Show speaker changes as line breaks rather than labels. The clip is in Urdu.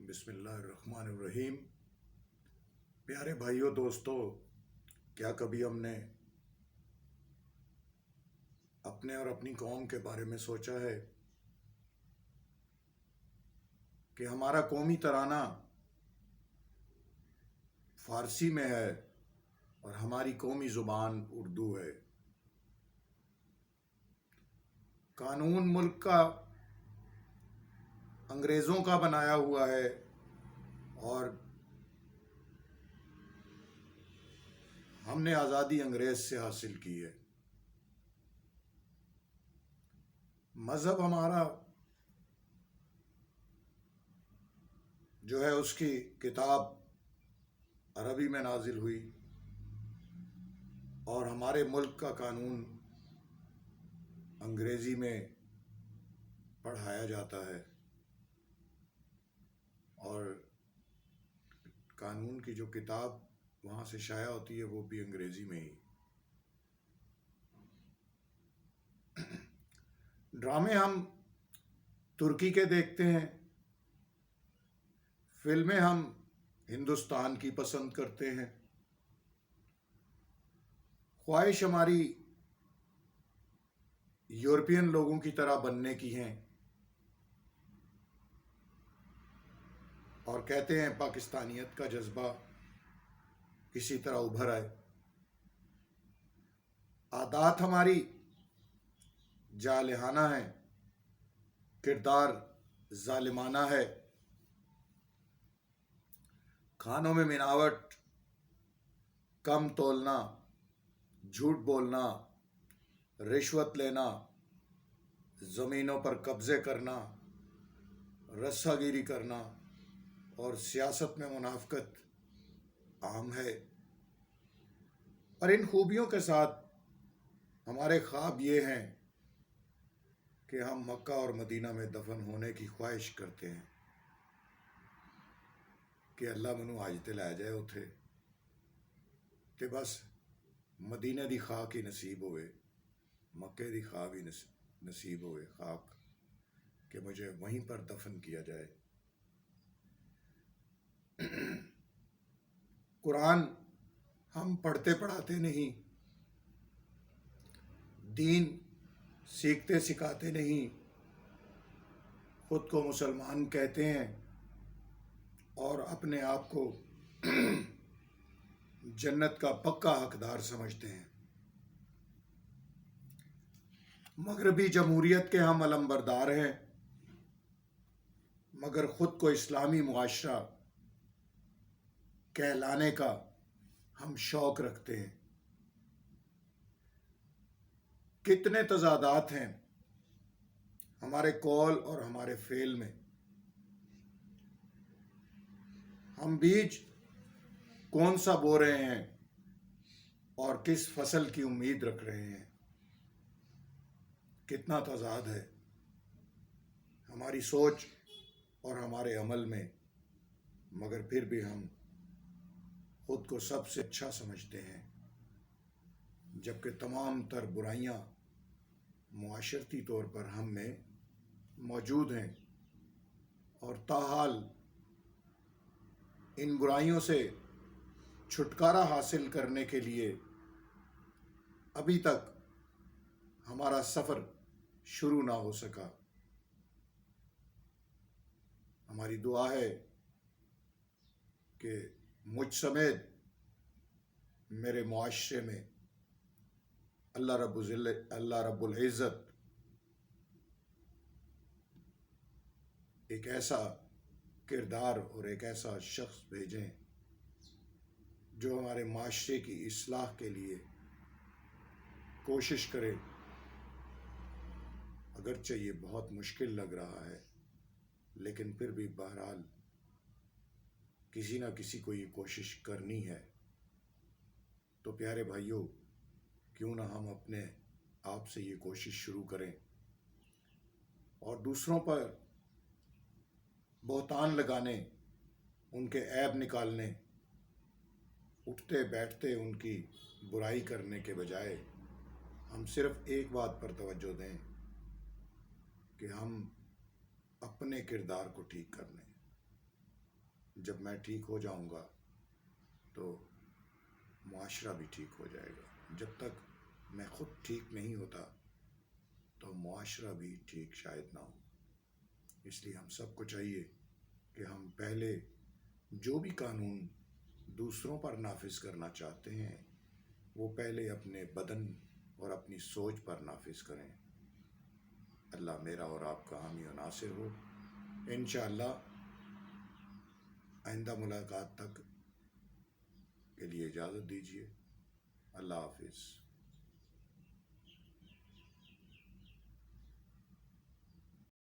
بسم اللہ الرحمن الرحیم۔ پیارے بھائیوں دوستو، کیا کبھی ہم نے اپنے اور اپنی قوم کے بارے میں سوچا ہے کہ ہمارا قومی ترانہ فارسی میں ہے اور ہماری قومی زبان اردو ہے؟ قانون ملک کا انگریزوں کا بنایا ہوا ہے اور ہم نے آزادی انگریز سے حاصل کی ہے۔ مذہب ہمارا جو ہے اس کی کتاب عربی میں نازل ہوئی اور ہمارے ملک کا قانون انگریزی میں پڑھایا جاتا ہے، اور قانون کی جو کتاب وہاں سے شائع ہوتی ہے وہ بھی انگریزی میں ہی۔ ڈرامے ہم ترکی کے دیکھتے ہیں، فلمیں ہم ہندوستان کی پسند کرتے ہیں، خواہش ہماری یورپین لوگوں کی طرح بننے کی ہیں، اور کہتے ہیں پاکستانیت کا جذبہ کسی طرح ابھر آئے۔ عادات ہماری جارحانہ ہیں، کردار ظالمانہ ہے، کھانوں میں ملاوٹ، کم تولنا، جھوٹ بولنا، رشوت لینا، زمینوں پر قبضے کرنا، رسا گیری کرنا اور سیاست میں منافقت عام ہے۔ اور ان خوبیوں کے ساتھ ہمارے خواب یہ ہیں کہ ہم مکہ اور مدینہ میں دفن ہونے کی خواہش کرتے ہیں کہ اللہ منو آج تے لے جائے اتھے کہ بس مدینہ دی خاک ہی نصیب ہوئے، مکے دی خاک ہی نصیب ہوئے، خاک کہ مجھے وہیں پر دفن کیا جائے۔ قرآن ہم پڑھتے پڑھاتے نہیں، دین سیکھتے سکھاتے نہیں، خود کو مسلمان کہتے ہیں اور اپنے آپ کو جنت کا پکا حقدار سمجھتے ہیں۔ مغربی جمہوریت کے ہم علمبردار ہیں، مگر خود کو اسلامی معاشرہ کہلانے کا ہم شوق رکھتے ہیں۔ کتنے تضادات ہیں ہمارے قول اور ہمارے فعل میں۔ ہم بیج کون سا بو رہے ہیں اور کس فصل کی امید رکھ رہے ہیں، کتنا تضاد ہے ہماری سوچ اور ہمارے عمل میں، مگر پھر بھی ہم خود کو سب سے اچھا سمجھتے ہیں، جبکہ تمام تر برائیاں معاشرتی طور پر ہم میں موجود ہیں، اور تاحال ان برائیوں سے چھٹکارا حاصل کرنے کے لیے ابھی تک ہمارا سفر شروع نہ ہو سکا۔ ہماری دعا ہے کہ مجھ سمیت میرے معاشرے میں اللہ رب العزت ایک ایسا کردار اور ایک ایسا شخص بھیجیں جو ہمارے معاشرے کی اصلاح کے لیے کوشش کرے، اگرچہ یہ بہت مشکل لگ رہا ہے، لیکن پھر بھی بہرحال کسی نہ کسی کو یہ کوشش کرنی ہے۔ تو پیارے بھائیوں، کیوں نہ ہم اپنے آپ سے یہ کوشش شروع کریں اور دوسروں پر بہتان لگانے، ان کے عیب نکالنے، اٹھتے بیٹھتے ان کی برائی کرنے کے بجائے ہم صرف ایک بات پر توجہ دیں کہ ہم اپنے کردار کو ٹھیک کر لیں۔ جب میں ٹھیک ہو جاؤں گا تو معاشرہ بھی ٹھیک ہو جائے گا. جب تک میں خود ٹھیک نہیں ہوتا تو معاشرہ بھی ٹھیک شاید نہ ہو. اس لیے ہم سب کو چاہیے کہ ہم پہلے جو بھی قانون دوسروں پر نافذ کرنا چاہتے ہیں وہ پہلے اپنے بدن اور اپنی سوچ پر نافذ کریں. اللہ میرا اور آپ کا حامی و ناصر ہو. انشاءاللہ آئندہ ملاقات تک کے لیے اجازت دیجیے. اللہ حافظ.